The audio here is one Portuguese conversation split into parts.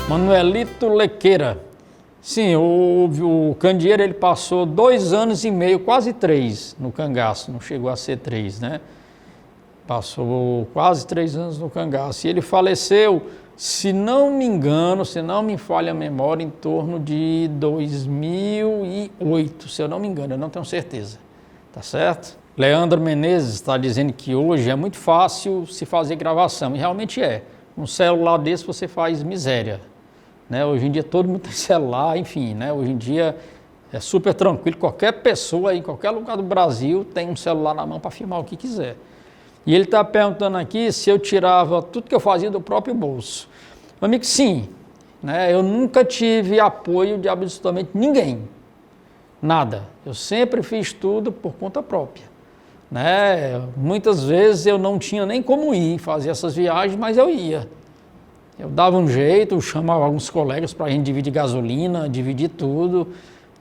Manuelito Lequeira. Sim, o candeeiro ele passou 2 anos e meio, quase 3 no cangaço, não chegou a ser 3, né? Passou quase 3 anos no cangaço. E ele faleceu, se não me engano, se não me falha a memória, em torno de 2008, se eu não me engano, eu não tenho certeza. Tá certo? Leandro Menezes está dizendo que hoje é muito fácil se fazer gravação, e realmente é. Um celular desse você faz miséria. Né? Hoje em dia todo mundo tem celular, enfim, né? Hoje em dia é super tranquilo, qualquer pessoa em qualquer lugar do Brasil tem um celular na mão para filmar o que quiser. E ele está perguntando aqui se eu tirava tudo que eu fazia do próprio bolso. Meu amigo, sim, né? Eu nunca tive apoio de absolutamente ninguém, nada. Eu sempre fiz tudo por conta própria. Né? Muitas vezes eu não tinha nem como ir fazer essas viagens, mas eu ia. Eu dava um jeito, eu chamava alguns colegas para a gente dividir gasolina, dividir tudo,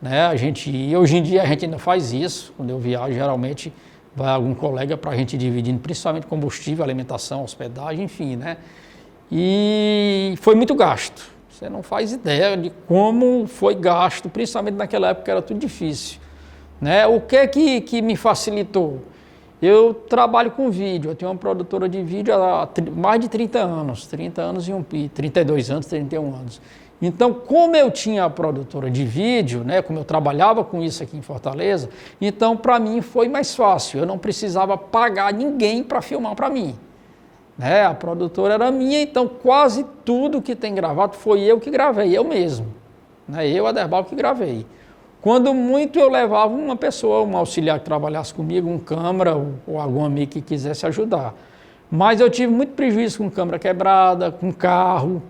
né? A gente ia. Hoje em dia a gente ainda faz isso. Quando eu viajo, geralmente vai algum colega para a gente dividir, principalmente combustível, alimentação, hospedagem, enfim, né? E foi muito gasto. Você não faz ideia de como foi gasto, principalmente naquela época que era tudo difícil, né? O que me facilitou? Eu trabalho com vídeo, eu tenho uma produtora de vídeo há mais de 30 anos, 32 anos, 31 anos. Então, como eu tinha a produtora de vídeo, né, como eu trabalhava com isso aqui em Fortaleza, então para mim foi mais fácil, eu não precisava pagar ninguém para filmar para mim. Né, a produtora era minha, então quase tudo que tem gravado foi eu que gravei, eu mesmo. Né, eu, Aderbal, que gravei. Quando muito eu levava uma pessoa, um auxiliar que trabalhasse comigo, um câmera ou algum amigo que quisesse ajudar. Mas eu tive muito prejuízo com câmera quebrada, com carro,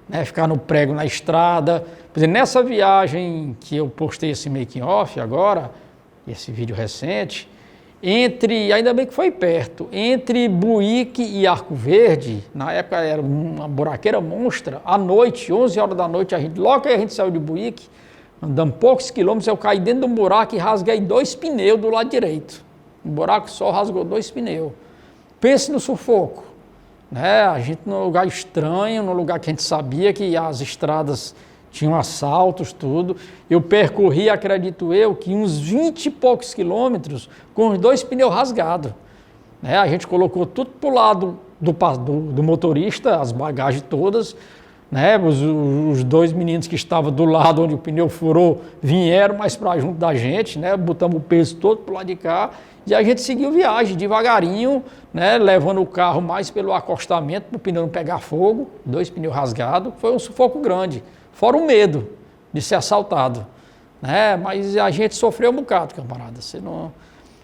né, ficar no prego na estrada. Por exemplo, nessa viagem que eu postei esse making off agora, esse vídeo recente, ainda bem que foi perto, entre Buíque e Arco Verde, na época era uma buraqueira monstra, à noite, 11 horas da noite, logo que a gente saiu de Buíque, andando poucos quilômetros, eu caí dentro de um buraco e rasguei 2 pneus do lado direito. Um buraco só rasgou 2 pneus. Pense no sufoco. Né? A gente num lugar estranho, num lugar que a gente sabia que as estradas tinham assaltos, tudo. Eu percorri, acredito eu, que uns 20 e poucos quilômetros com os 2 pneus rasgados. Né? A gente colocou tudo para o lado do motorista, as bagagens todas. Né? Os 2 meninos que estavam do lado onde o pneu furou vieram mais para junto da gente, né? Botamos o peso todo para o lado de cá e a gente seguiu viagem devagarinho, né? Levando o carro mais pelo acostamento para o pneu não pegar fogo, 2 pneus rasgados. Foi um sufoco grande, fora o medo de ser assaltado. Né? Mas a gente sofreu um bocado, camarada,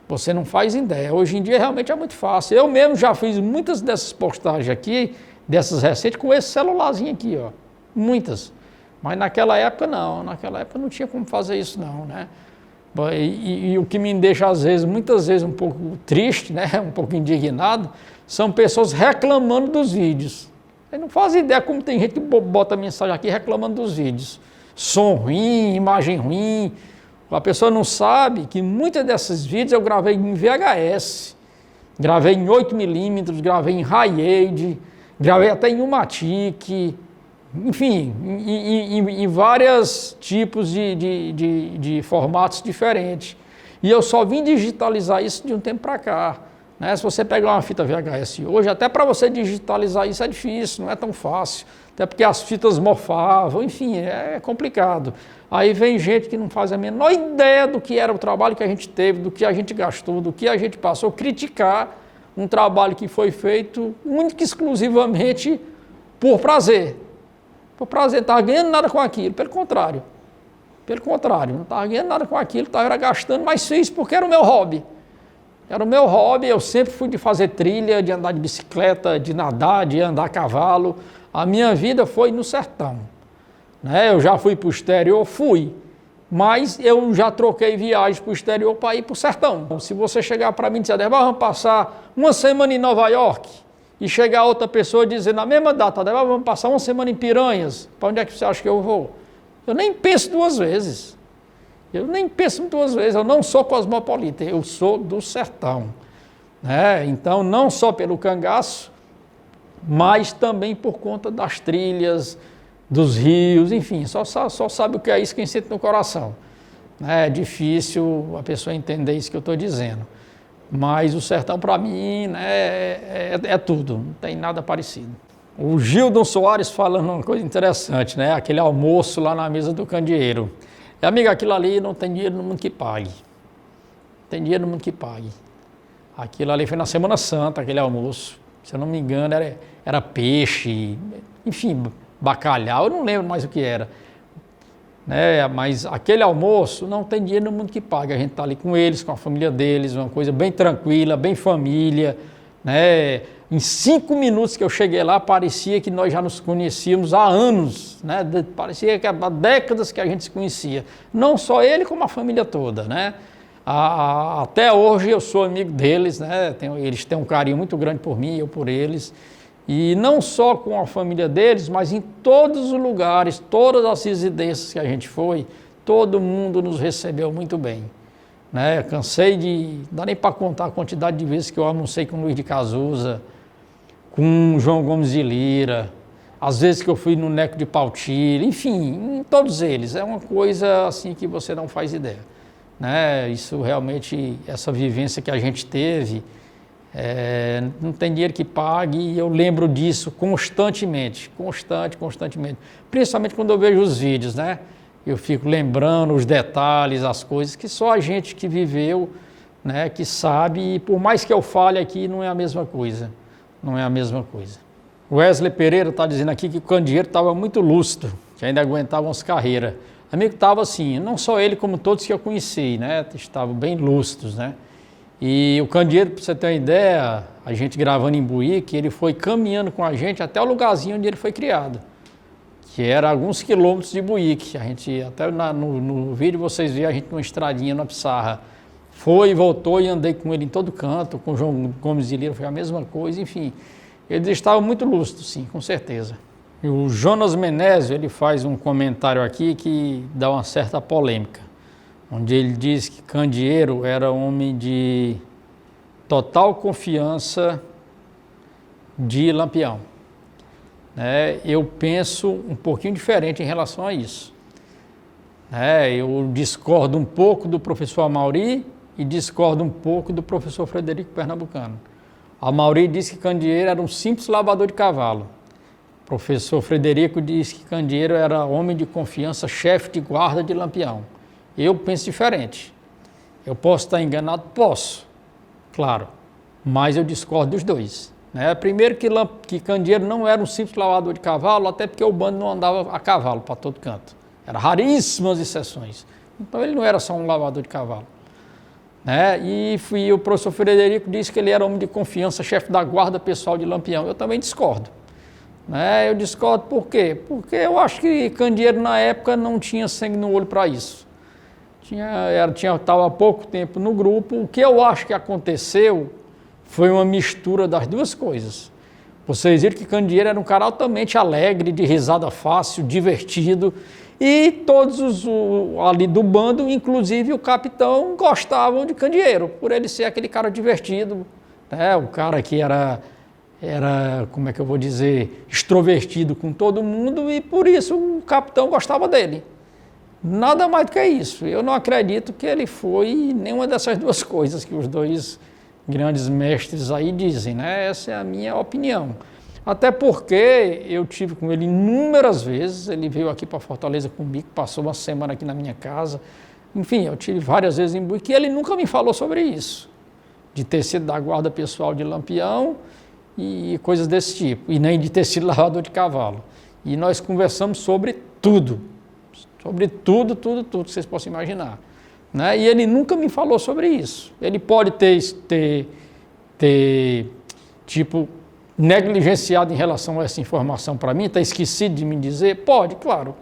você não faz ideia. Hoje em dia realmente é muito fácil. Eu mesmo já fiz muitas dessas postagens aqui, dessas recentes, com esse celularzinho aqui, ó. Muitas. Mas naquela época não, naquela época não tinha como fazer isso não, né? E o que me deixa às vezes, muitas vezes um pouco triste, né? Um pouco indignado, são pessoas reclamando dos vídeos. Eu não faço ideia como tem gente que bota mensagem aqui reclamando dos vídeos. Som ruim, imagem ruim. A pessoa não sabe que muitos desses vídeos eu gravei em VHS, gravei em 8mm, gravei em Hi-Aid, gravei até em Umatic, enfim, em vários tipos de formatos diferentes. E eu só vim digitalizar isso de um tempo para cá. Né? Se você pegar uma fita VHS hoje, até para você digitalizar isso é difícil, não é tão fácil. Até porque as fitas mofavam, enfim, é complicado. Aí vem gente que não faz a menor ideia do que era o trabalho que a gente teve, do que a gente gastou, do que a gente passou, criticar um trabalho que foi feito única e exclusivamente por prazer. Por prazer, não estava ganhando nada com aquilo, pelo contrário. Pelo contrário, não estava ganhando nada com aquilo, estava gastando, mas fiz porque era o meu hobby. Era o meu hobby, eu sempre fui de fazer trilha, de andar de bicicleta, de nadar, de andar a cavalo. A minha vida foi no sertão. Né? Eu já fui para o exterior, mas eu já troquei viagens para o exterior para ir para o sertão. Se você chegar para mim e dizer, vamos passar uma semana em Nova York, e chegar outra pessoa e dizer na mesma data, vamos passar uma semana em Piranhas, para onde é que você acha que eu vou? Eu nem penso 2 vezes. Eu não sou cosmopolita, eu sou do sertão. né? Então, não só pelo cangaço, mas também por conta das trilhas, dos rios, enfim, só sabe o que é isso quem sente no coração. É difícil a pessoa entender isso que eu estou dizendo. Mas o sertão, para mim, né, é tudo, não tem nada parecido. O Gildon Soares falando uma coisa interessante, né? Aquele almoço lá na mesa do candeeiro. Amiga, aquilo ali não tem dinheiro no mundo que pague. Não tem dinheiro no mundo que pague. Aquilo ali foi na Semana Santa, aquele almoço. Se eu não me engano, era peixe, enfim, bacalhau, eu não lembro mais o que era. Né? Mas aquele almoço não tem dinheiro no mundo que pague. A gente está ali com eles, com a família deles, uma coisa bem tranquila, bem família. Né? Em 5 minutos que eu cheguei lá, parecia que nós já nos conhecíamos há anos. Né? Parecia que há décadas que a gente se conhecia. Não só ele, como a família toda. Né? Até hoje eu sou amigo deles, né? Eles têm um carinho muito grande por mim, eu por eles. E não só com a família deles, mas em todos os lugares, todas as residências que a gente foi, todo mundo nos recebeu muito bem. Né? Cansei não dá nem para contar a quantidade de vezes que eu almocei com o Luiz de Cazuza, com o João Gomes de Lira, às vezes que eu fui no Neco de Pautilha, enfim, em todos eles. É uma coisa assim que você não faz ideia. Né? Isso realmente, essa vivência que a gente teve, não tem dinheiro que pague, e eu lembro disso constantemente, constantemente. Principalmente quando eu vejo os vídeos, né? Eu fico lembrando os detalhes, as coisas que só a gente que viveu, né, que sabe, e por mais que eu fale aqui, não é a mesma coisa. Não é a mesma coisa. O Wesley Pereira está dizendo aqui que o candeeiro estava muito lúcido, que ainda aguentava umas carreiras. Amigo, estava assim, não só ele, como todos que eu conheci, né? Estavam bem lúcidos, né? E o candeeiro, para você ter uma ideia, a gente gravando em Buíque, ele foi caminhando com a gente até o lugarzinho onde ele foi criado, que era alguns quilômetros de Buíque. A gente, até no vídeo vocês viram a gente numa estradinha na Pissarra. Foi e voltou e andei com ele em todo canto, com o João Gomes de Lira foi a mesma coisa, enfim. Eles estavam muito lúcidos, sim, com certeza. E o Jonas Menezio, ele faz um comentário aqui que dá uma certa polêmica, onde ele diz que Candeeiro era homem de total confiança de Lampião. Eu penso um pouquinho diferente em relação a isso. Eu discordo um pouco do professor Amauri e discordo um pouco do professor Frederico Pernambucano. Amauri disse que Candeeiro era um simples lavador de cavalo. O professor Frederico disse que Candeeiro era homem de confiança, chefe de guarda de Lampião. Eu penso diferente. Eu posso estar enganado? Posso, claro, mas eu discordo dos dois. Primeiro que Candeeiro não era um simples lavador de cavalo, até porque o bando não andava a cavalo para todo canto. Eram raríssimas exceções. Então ele não era só um lavador de cavalo. E o professor Frederico disse que ele era homem de confiança, chefe da guarda pessoal de Lampião. Eu também discordo. Eu discordo por quê? Porque eu acho que Candeeiro na época não tinha sangue no olho para isso. Estava há pouco tempo no grupo. O que eu acho que aconteceu foi uma mistura das duas coisas. Vocês viram que Candeeiro era um cara altamente alegre, de risada fácil, divertido, e todos ali do bando, inclusive o capitão, gostavam de Candeeiro, por ele ser aquele cara divertido, o cara que era, como é que eu vou dizer, extrovertido com todo mundo, e por isso o capitão gostava dele. Nada mais do que isso. Eu não acredito que ele foi nenhuma dessas duas coisas que os dois grandes mestres aí dizem, Essa é a minha opinião. Até porque eu tive com ele inúmeras vezes, ele veio aqui para Fortaleza comigo, passou uma semana aqui na minha casa. Enfim, eu tive várias vezes em Buíque e ele nunca me falou sobre isso, de ter sido da guarda pessoal de Lampião e coisas desse tipo, e nem de ter sido lavador de cavalo. E nós conversamos sobre tudo que vocês possam imaginar. E ele nunca me falou sobre isso. Ele pode ter negligenciado em relação a essa informação para mim, ter esquecido de me dizer? Pode, claro,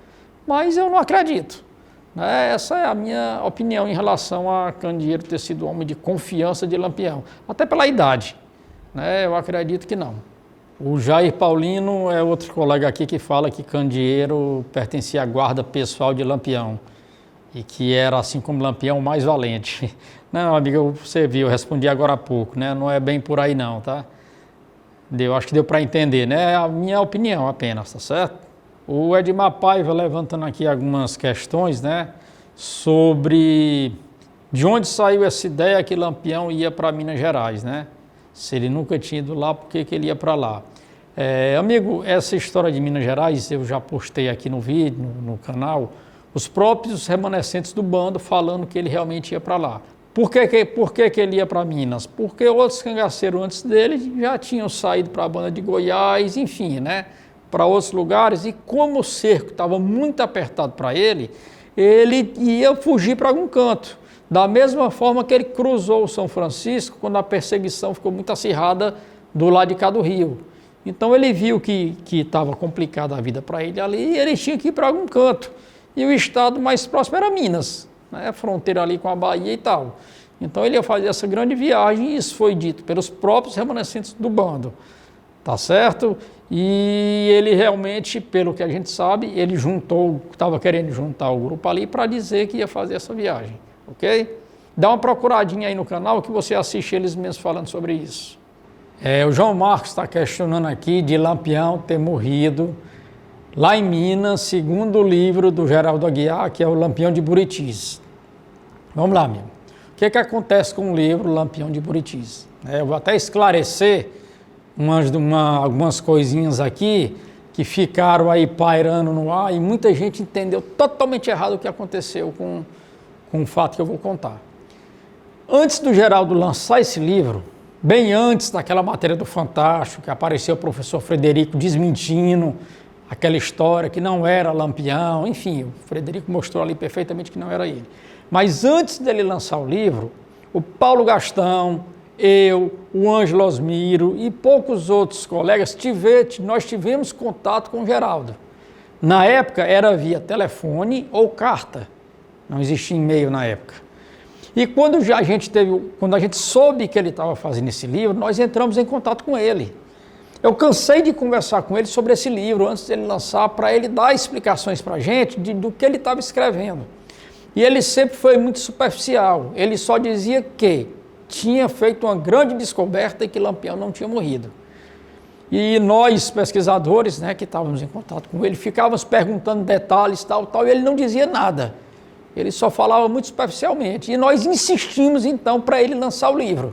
mas eu não acredito. Essa é a minha opinião em relação a Candeeiro ter sido homem de confiança de Lampião, até pela idade. Eu acredito que não. O Jair Paulino é outro colega aqui que fala que Candeeiro pertencia à guarda pessoal de Lampião. e que era, assim como Lampião, o mais valente. Não, amiga, você viu, eu respondi agora há pouco, né? Não é bem por aí não, tá? Acho que deu para entender, né? É a minha opinião apenas, tá certo? O Edmar Paiva levantando aqui algumas questões, né? Sobre de onde saiu essa ideia que Lampião ia para Minas Gerais, né? Se ele nunca tinha ido lá, por que ele ia para lá? Amigo, essa história de Minas Gerais, eu já postei aqui no vídeo, no canal, os próprios remanescentes do bando falando que ele realmente ia para lá. Por que ele ia para Minas? Porque outros cangaceiros antes dele já tinham saído para a banda de Goiás, enfim, né? Para outros lugares, e como o cerco estava muito apertado para ele ia fugir para algum canto. Da mesma forma que ele cruzou o São Francisco quando a perseguição ficou muito acirrada do lado de cá do rio. Então ele viu que estava complicada a vida para ele ali e ele tinha que ir para algum canto. E o estado mais próximo era Minas, né? Fronteira ali com a Bahia e tal. Então ele ia fazer essa grande viagem e isso foi dito pelos próprios remanescentes do bando. Tá certo? E ele realmente, pelo que a gente sabe, ele estava querendo juntar o grupo ali para dizer que ia fazer essa viagem. Ok? Dá uma procuradinha aí no canal que você assiste eles mesmos falando sobre isso. O João Marcos está questionando aqui de Lampião ter morrido lá em Minas, segundo o livro do Geraldo Aguiar, que é o Lampião de Buritis. Vamos lá, amigo. O que acontece com o livro Lampião de Buritis? Eu vou até esclarecer algumas coisinhas aqui que ficaram aí pairando no ar e muita gente entendeu totalmente errado o que aconteceu com o fato que eu vou contar. Antes do Geraldo lançar esse livro, bem antes daquela matéria do Fantástico, que apareceu o professor Frederico desmentindo aquela história que não era Lampião, enfim, o Frederico mostrou ali perfeitamente que não era ele. Mas antes dele lançar o livro, o Paulo Gastão, eu, o Ângelo Osmiro e poucos outros colegas, nós tivemos contato com o Geraldo. Na época era via telefone ou carta, não existia e-mail na época. E quando a gente soube que ele estava fazendo esse livro, nós entramos em contato com ele. Eu cansei de conversar com ele sobre esse livro antes dele lançar, para ele dar explicações para a gente do que ele estava escrevendo. E ele sempre foi muito superficial, ele só dizia que tinha feito uma grande descoberta e que Lampião não tinha morrido. E nós, pesquisadores, né, que estávamos em contato com ele, ficávamos perguntando detalhes, tal, e ele não dizia nada. Ele só falava muito superficialmente. E nós insistimos, então, para ele lançar o livro.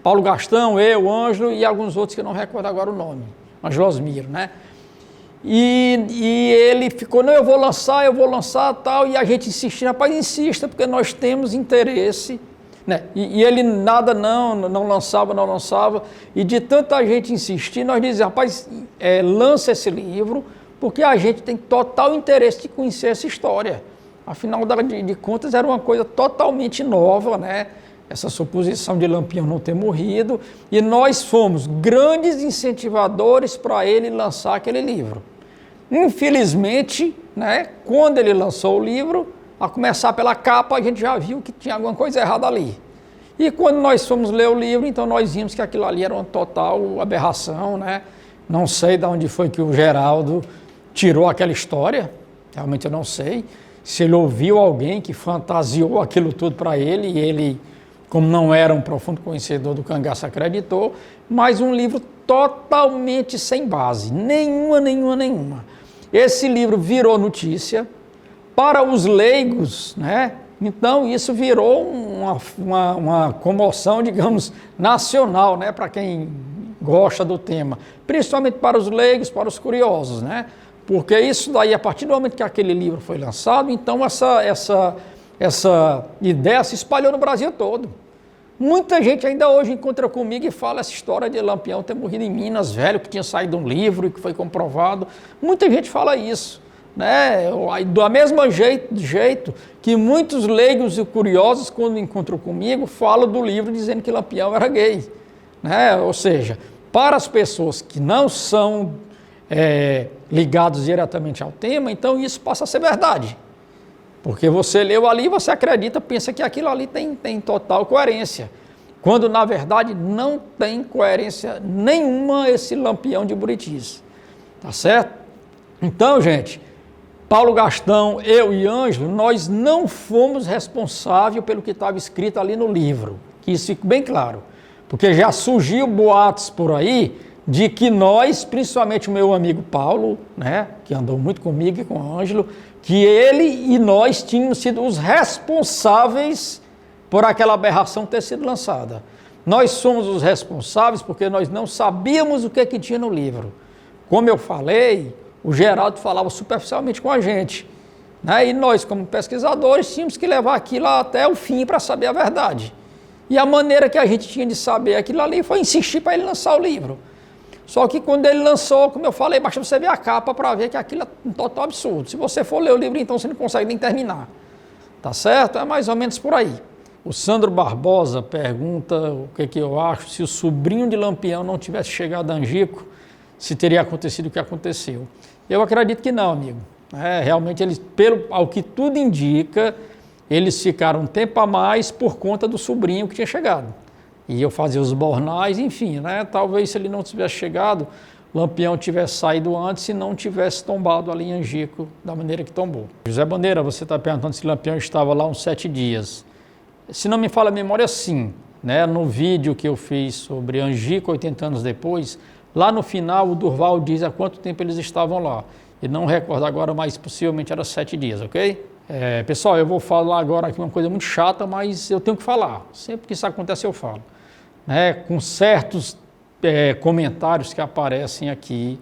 Paulo Gastão, eu, Ângelo e alguns outros que eu não recordo agora o nome. Ângelo Osmiro, né? E ele ficou, não, eu vou lançar, tal, e a gente insistia, rapaz, insista, porque nós temos interesse, né? E ele nada não lançava, e de tanta gente insistir, nós dizíamos, rapaz, lança esse livro, porque a gente tem total interesse de conhecer essa história. Afinal de contas, era uma coisa totalmente nova, né? Essa suposição de Lampião não ter morrido, e nós fomos grandes incentivadores para ele lançar aquele livro. Infelizmente, né, quando ele lançou o livro, a começar pela capa, a gente já viu que tinha alguma coisa errada ali. E quando nós fomos ler o livro, então nós vimos que aquilo ali era uma total aberração, né? Não sei de onde foi que o Geraldo tirou aquela história, realmente eu não sei. Se ele ouviu alguém que fantasiou aquilo tudo para ele, e ele, como não era um profundo conhecedor do cangaço, acreditou, mas um livro totalmente sem base, nenhuma. Esse livro virou notícia para os leigos, né? Então isso virou uma comoção, digamos, nacional, né? Para quem gosta do tema, principalmente para os leigos, para os curiosos, né? Porque isso daí, a partir do momento que aquele livro foi lançado, então essa ideia se espalhou no Brasil todo. Muita gente ainda hoje encontra comigo e fala essa história de Lampião ter morrido em Minas, velho, que tinha saído um livro e que foi comprovado. Muita gente fala isso, né? Do mesmo jeito que muitos leigos e curiosos, quando encontram comigo, falam do livro dizendo que Lampião era gay, né? Ou seja, para as pessoas que não são ligados diretamente ao tema, então isso passa a ser verdade. Porque você leu ali, você acredita, pensa que aquilo ali tem total coerência. Quando, na verdade, não tem coerência nenhuma esse Lampião de Buritis. Tá certo? Então, gente, Paulo Gastão, eu e Ângelo, nós não fomos responsáveis pelo que estava escrito ali no livro. Que isso fique bem claro. Porque já surgiu boatos por aí de que nós, principalmente o meu amigo Paulo, né, que andou muito comigo e com o Ângelo, que ele e nós tínhamos sido os responsáveis por aquela aberração ter sido lançada. Nós somos os responsáveis porque nós não sabíamos o que tinha no livro. Como eu falei, o Geraldo falava superficialmente com a gente, né? E nós, como pesquisadores, tínhamos que levar aquilo até o fim para saber a verdade. E a maneira que a gente tinha de saber aquilo ali foi insistir para ele lançar o livro. Só que quando ele lançou, como eu falei, basta você ver a capa para ver que aquilo é um total absurdo. Se você for ler o livro, então você não consegue nem terminar. Tá certo? É mais ou menos por aí. O Sandro Barbosa pergunta o que eu acho, se o sobrinho de Lampião não tivesse chegado a Angico, se teria acontecido o que aconteceu. Eu acredito que não, amigo. Realmente, eles, ao que tudo indica, eles ficaram um tempo a mais por conta do sobrinho que tinha chegado. E eu fazia os bornais, enfim, né? Talvez se ele não tivesse chegado, Lampião tivesse saído antes e não tivesse tombado ali em Angico da maneira que tombou. José Bandeira, você está perguntando se Lampião estava lá uns 7 dias. Se não me falha a memória, sim. Né? No vídeo que eu fiz sobre Angico, 80 anos depois, lá no final o Durval diz há quanto tempo eles estavam lá. E não recordo agora, mas possivelmente era 7 dias, ok? Pessoal, eu vou falar agora aqui uma coisa muito chata, mas eu tenho que falar. Sempre que isso acontece eu falo. Com certos comentários que aparecem aqui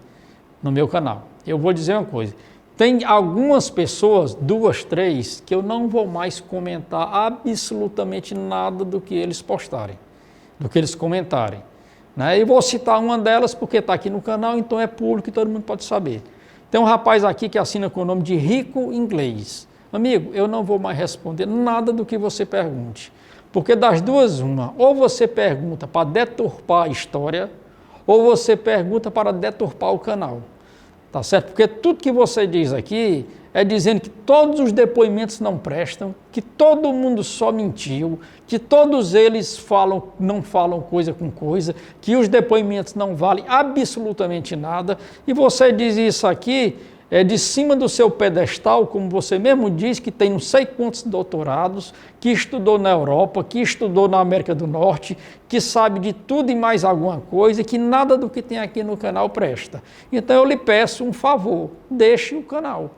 no meu canal. Eu vou dizer uma coisa. Tem algumas pessoas, 2, 3, que eu não vou mais comentar absolutamente nada do que eles postarem, do que eles comentarem. E vou citar uma delas porque está aqui no canal, então é público e todo mundo pode saber. Tem um rapaz aqui que assina com o nome de Rico Inglês. Amigo, eu não vou mais responder nada do que você pergunte. Porque das duas, uma, ou você pergunta para deturpar a história, ou você pergunta para deturpar o canal. Tá certo? Porque tudo que você diz aqui é dizendo que todos os depoimentos não prestam, que todo mundo só mentiu, que todos eles não falam coisa com coisa, que os depoimentos não valem absolutamente nada, e você diz isso aqui de cima do seu pedestal, como você mesmo diz, que tem não sei quantos doutorados, que estudou na Europa, que estudou na América do Norte, que sabe de tudo e mais alguma coisa, e que nada do que tem aqui no canal presta. Então eu lhe peço um favor, deixe o canal.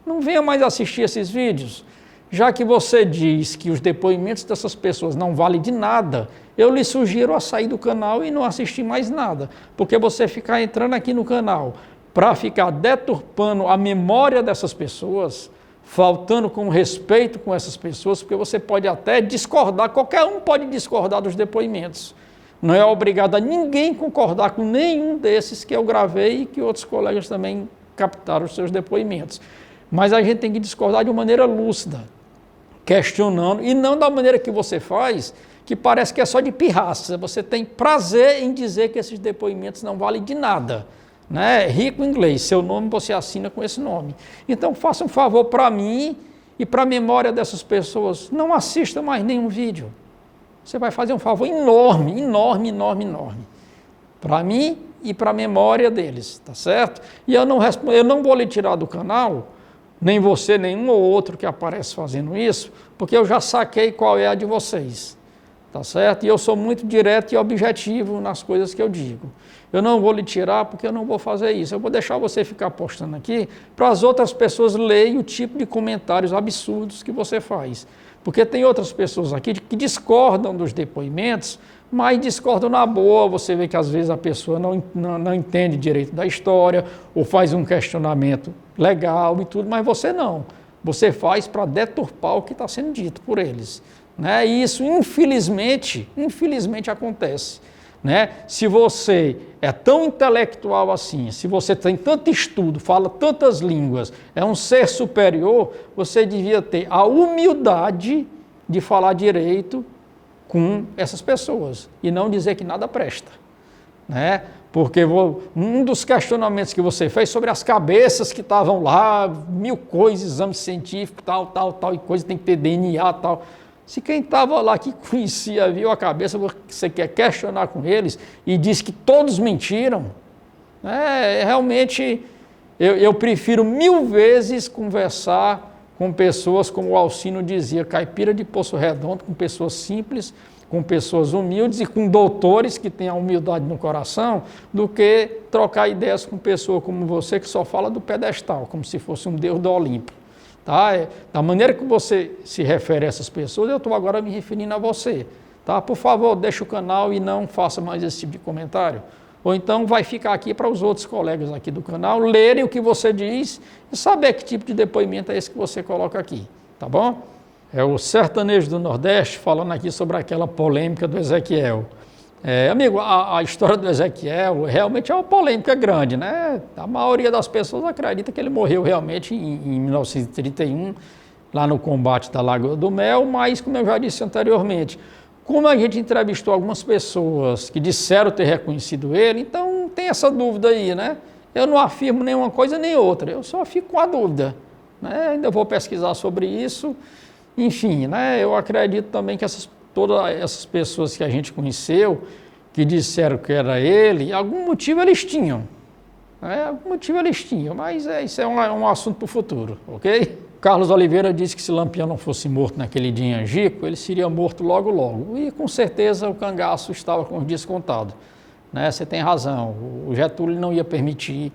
Não venha mais assistir esses vídeos. Já que você diz que os depoimentos dessas pessoas não valem de nada, eu lhe sugiro a sair do canal e não assistir mais nada. Porque você ficar entrando aqui no canal para ficar deturpando a memória dessas pessoas, faltando com respeito com essas pessoas, porque você pode até discordar, qualquer um pode discordar dos depoimentos. Não é obrigado a ninguém concordar com nenhum desses que eu gravei e que outros colegas também captaram os seus depoimentos. Mas a gente tem que discordar de uma maneira lúcida, questionando, e não da maneira que você faz, que parece que é só de pirraça. Você tem prazer em dizer que esses depoimentos não valem de nada. Rico Inglês, seu nome você assina com esse nome. Então faça um favor para mim e para a memória dessas pessoas, não assista mais nenhum vídeo. Você vai fazer um favor enorme, enorme, enorme, enorme. Para mim e para a memória deles, tá certo? E eu não vou lhe tirar do canal, nem você, nenhum ou outro que aparece fazendo isso, porque eu já saquei qual é a de vocês. Tá certo? E eu sou muito direto e objetivo nas coisas que eu digo. Eu não vou lhe tirar porque eu não vou fazer isso. Eu vou deixar você ficar postando aqui para as outras pessoas lerem o tipo de comentários absurdos que você faz. Porque tem outras pessoas aqui que discordam dos depoimentos, mas discordam na boa. Você vê que às vezes a pessoa não entende direito da história ou faz um questionamento legal e tudo, mas você não. Você faz para deturpar o que está sendo dito por eles. E isso, infelizmente acontece. Se você é tão intelectual assim, se você tem tanto estudo, fala tantas línguas, é um ser superior, você devia ter a humildade de falar direito com essas pessoas e não dizer que nada presta. Porque um dos questionamentos que você fez sobre as cabeças que estavam lá, 1000 coisas, exame científico, tal, e coisa, tem que ter DNA, tal. Se quem estava lá que conhecia, viu a cabeça, você quer questionar com eles e diz que todos mentiram, realmente Eu prefiro 1000 vezes conversar com pessoas, como o Alcino dizia, caipira de Poço Redondo, com pessoas simples, com pessoas humildes e com doutores que têm a humildade no coração, do que trocar ideias com pessoa como você, que só fala do pedestal, como se fosse um deus do Olimpo. Tá? Da maneira que você se refere a essas pessoas, eu estou agora me referindo a você. Tá? Por favor, deixe o canal e não faça mais esse tipo de comentário. Ou então vai ficar aqui para os outros colegas aqui do canal lerem o que você diz e saber que tipo de depoimento é esse que você coloca aqui, tá bom? É o Sertanejo do Nordeste falando aqui sobre aquela polêmica do Ezequiel. Amigo, a história do Ezequiel realmente é uma polêmica grande, né? A maioria das pessoas acredita que ele morreu realmente em 1931, lá no combate da Lagoa do Mel, mas, como eu já disse anteriormente, como a gente entrevistou algumas pessoas que disseram ter reconhecido ele, então tem essa dúvida aí, né? Eu não afirmo nenhuma coisa nem outra, eu só fico com a dúvida, né? Ainda vou pesquisar sobre isso. Enfim, né, eu acredito também que todas essas pessoas que a gente conheceu, que disseram que era ele, algum motivo eles tinham. Né, algum motivo eles tinham, mas isso é um assunto para o futuro, ok? Carlos Oliveira disse que se Lampião não fosse morto naquele dia em Angico, ele seria morto logo logo. E com certeza o cangaço estava com os dias contados. Né, você tem razão, o Getúlio não ia permitir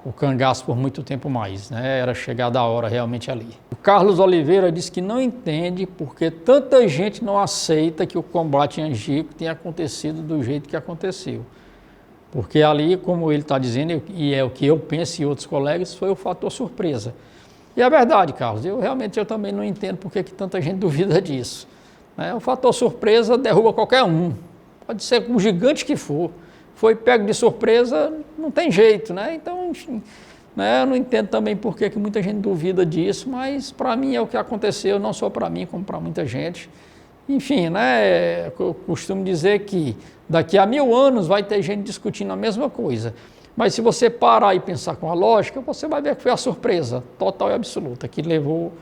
o cangaço por muito tempo mais, né? Era chegada a hora realmente ali. O Carlos Oliveira disse que não entende porque tanta gente não aceita que o combate em Angico tenha acontecido do jeito que aconteceu. Porque ali, como ele está dizendo, e é o que eu penso e outros colegas, foi o fator surpresa. E é verdade, Carlos, eu também não entendo porque que tanta gente duvida disso. Né? O fator surpresa derruba qualquer um, pode ser o gigante que for. Foi pego de surpresa, não tem jeito, né? Então, enfim, né? Eu não entendo também por que muita gente duvida disso, mas para mim é o que aconteceu, não só para mim, como para muita gente. Enfim, né? Eu costumo dizer que daqui a 1000 anos vai ter gente discutindo a mesma coisa. Mas se você parar e pensar com a lógica, você vai ver que foi a surpresa total e absoluta que levou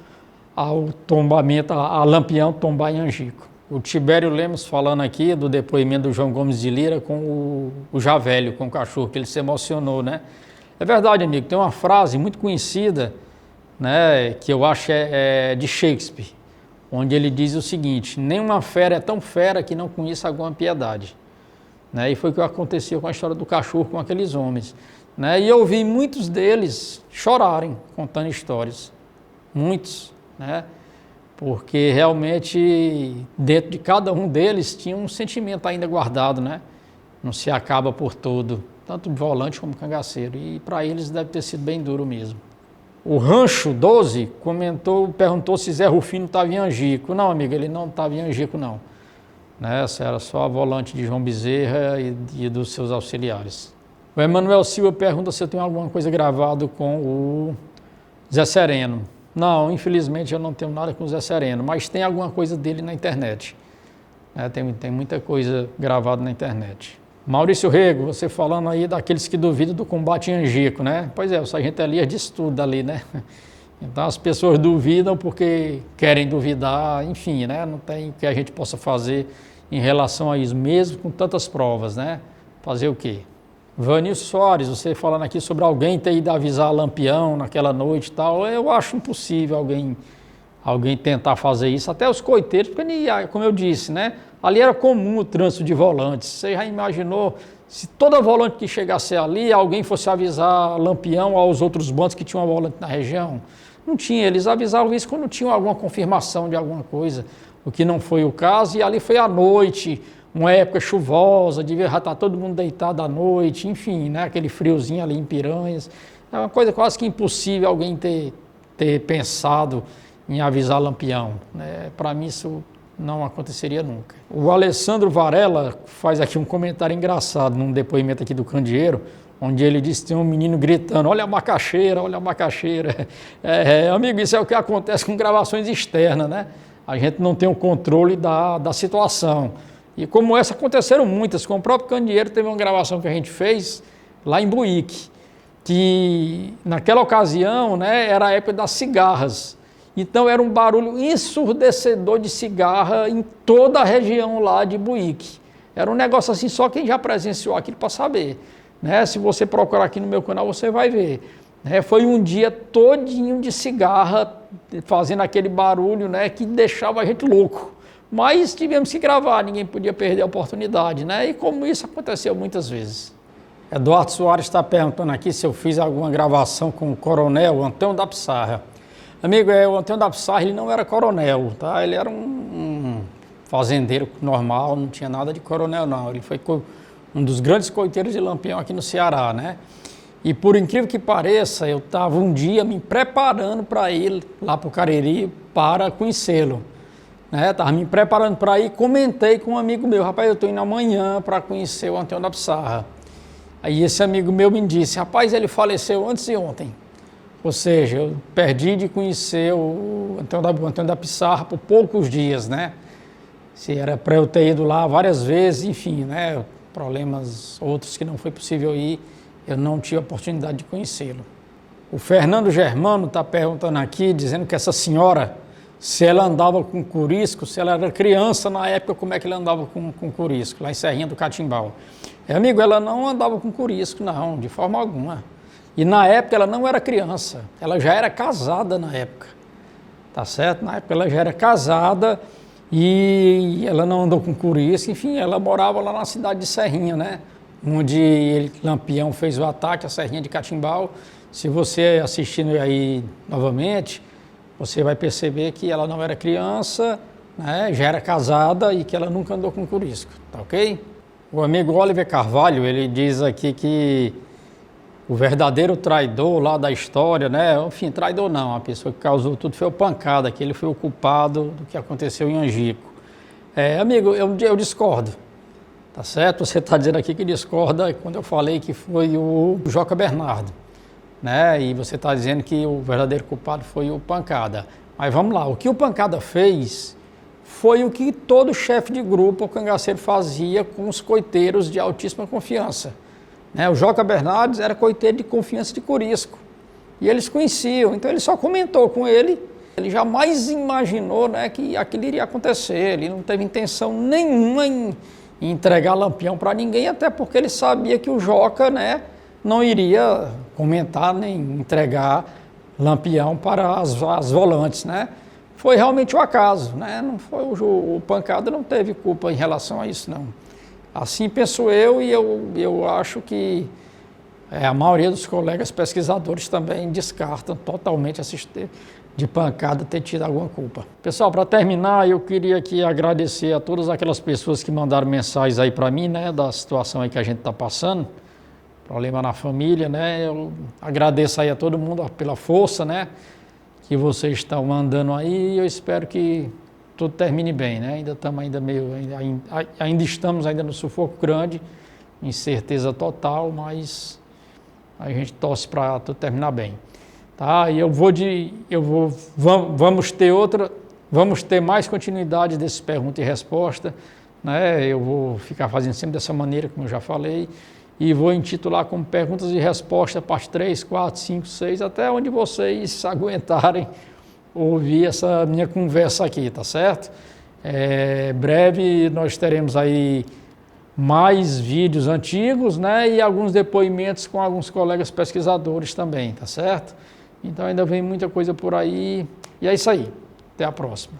ao tombamento, a Lampião tombar em Angico. O Tibério Lemos falando aqui do depoimento do João Gomes de Lira com o Javelho, com o cachorro, que ele se emocionou, né? É verdade, amigo, tem uma frase muito conhecida, né, que eu acho de Shakespeare, onde ele diz o seguinte: nenhuma fera é tão fera que não conheça alguma piedade. Né? E foi o que aconteceu com a história do cachorro com aqueles homens. Né? E eu vi muitos deles chorarem contando histórias, muitos, né? Porque realmente dentro de cada um deles tinha um sentimento ainda guardado, né? Não se acaba por todo, tanto volante como cangaceiro, e para eles deve ter sido bem duro mesmo. O Rancho 12 perguntou se Zé Rufino estava em Angico. Não, amigo, ele não estava em Angico, não. Né? Essa era só a volante de João Bezerra e dos seus auxiliares. O Emanuel Silva pergunta se eu tenho alguma coisa gravado com o Zé Sereno. Não, infelizmente eu não tenho nada com o Zé Sereno, mas tem alguma coisa dele na internet. Tem muita coisa gravada na internet. Maurício Rego, você falando aí daqueles que duvidam do combate em Angico, né? Pois é, o Sargento Elias disse tudo ali, né? Então as pessoas duvidam porque querem duvidar, enfim, né? Não tem o que a gente possa fazer em relação a isso, mesmo com tantas provas, né? Fazer o quê? Vanilson Soares, você falando aqui sobre alguém ter ido avisar Lampião naquela noite e tal, eu acho impossível alguém tentar fazer isso, até os coiteiros, porque, como eu disse, né, ali era comum o trânsito de volantes. Você já imaginou se toda volante que chegasse ali, alguém fosse avisar Lampião aos outros bandos que tinham uma volante na região? Não tinha, eles avisavam isso quando tinham alguma confirmação de alguma coisa, o que não foi o caso, e ali foi à noite, uma época chuvosa, devia já estar todo mundo deitado à noite, enfim, né, aquele friozinho ali em Piranhas. É uma coisa quase que impossível alguém ter pensado em avisar Lampião. Né? Para mim isso não aconteceria nunca. O Alessandro Varela faz aqui um comentário engraçado num depoimento aqui do Candeeiro, onde ele diz que tem um menino gritando: olha a macaxeira, olha a macaxeira. Amigo, isso é o que acontece com gravações externas, né? A gente não tem o controle da situação. E como essa aconteceram muitas, com o próprio Candeeiro teve uma gravação que a gente fez lá em Buíque, que naquela ocasião, né, era a época das cigarras. Então era um barulho ensurdecedor de cigarra em toda a região lá de Buíque. Era um negócio assim, só quem já presenciou aquilo para saber. Né? Se você procurar aqui no meu canal, você vai ver. né? Foi um dia todinho de cigarra, fazendo aquele barulho, né, que deixava a gente louco. Mas tivemos que gravar, ninguém podia perder a oportunidade, né? E como isso aconteceu muitas vezes. Eduardo Soares está perguntando aqui se eu fiz alguma gravação com o coronel Antônio da Pissarra. Amigo, o Antônio da Pissarra, ele não era coronel, tá? Ele era um fazendeiro normal, não tinha nada de coronel, não. Ele foi um dos grandes coiteiros de Lampião aqui no Ceará, né? E por incrível que pareça, eu estava um dia me preparando para ir lá para o Cariri para conhecê-lo. Estava me preparando para ir, comentei com um amigo meu, rapaz, eu estou indo amanhã para conhecer o Antônio da Pissarra. Aí esse amigo meu me disse, rapaz, ele faleceu antes de ontem. Ou seja, eu perdi de conhecer o Antônio da Pissarra por poucos dias, né? Se era para eu ter ido lá várias vezes, enfim, né? Problemas outros que não foi possível ir, eu não tive a oportunidade de conhecê-lo. O Fernando Germano está perguntando aqui, dizendo que essa senhora, se ela andava com curisco, se ela era criança na época, como é que ela andava com curisco, lá em Serrinha do Catimbau. Amigo, ela não andava com curisco, não, de forma alguma. E na época ela não era criança, ela já era casada na época, tá certo? Na época ela já era casada e ela não andou com curisco, enfim, ela morava lá na cidade de Serrinha, né? Onde Lampião fez o ataque à Serrinha de Catimbau. Se você assistindo aí novamente, você vai perceber que ela não era criança, né? Já era casada e que ela nunca andou com curisco, tá ok? O amigo Oliver Carvalho, ele diz aqui que o verdadeiro traidor lá da história, né? Enfim, traidor não, a pessoa que causou tudo foi o Pancada, que ele foi o culpado do que aconteceu em Angico. Amigo, eu discordo, tá certo? Você está dizendo aqui que discorda quando eu falei que foi o Joca Bernardo, né? E você está dizendo que o verdadeiro culpado foi o Pancada. Mas vamos lá, o que o Pancada fez foi o que todo chefe de grupo ou cangaceiro fazia com os coiteiros de altíssima confiança. O Joca Bernardes era coiteiro de confiança de curisco. E eles conheciam, então ele só comentou com ele. Ele jamais imaginou, né, que aquilo iria acontecer. Ele não teve intenção nenhuma em entregar Lampião para ninguém, até porque ele sabia que o Joca, né, não iria comentar nem entregar Lampião para as volantes, né? Foi realmente o acaso, né? Não foi o Pancada não teve culpa em relação a isso, não. Assim penso eu e eu acho que a maioria dos colegas pesquisadores também descartam totalmente de Pancada ter tido alguma culpa. Pessoal, para terminar, eu queria aqui agradecer a todas aquelas pessoas que mandaram mensagens aí para mim, né, da situação aí que a gente está passando, problema na família, né? Eu agradeço aí a todo mundo pela força, né, que vocês estão mandando aí, e eu espero que tudo termine bem, né? Ainda estamos ainda no sufoco grande, incerteza total, mas a gente torce para tudo terminar bem, tá? E vamos ter mais continuidade desses pergunta e resposta, né? Eu vou ficar fazendo sempre dessa maneira, como eu já falei, e vou intitular como perguntas e respostas, parte 3, 4, 5, 6, até onde vocês aguentarem ouvir essa minha conversa aqui, tá certo? Breve nós teremos aí mais vídeos antigos, né? E alguns depoimentos com alguns colegas pesquisadores também, tá certo? Então ainda vem muita coisa por aí. E é isso aí. Até a próxima.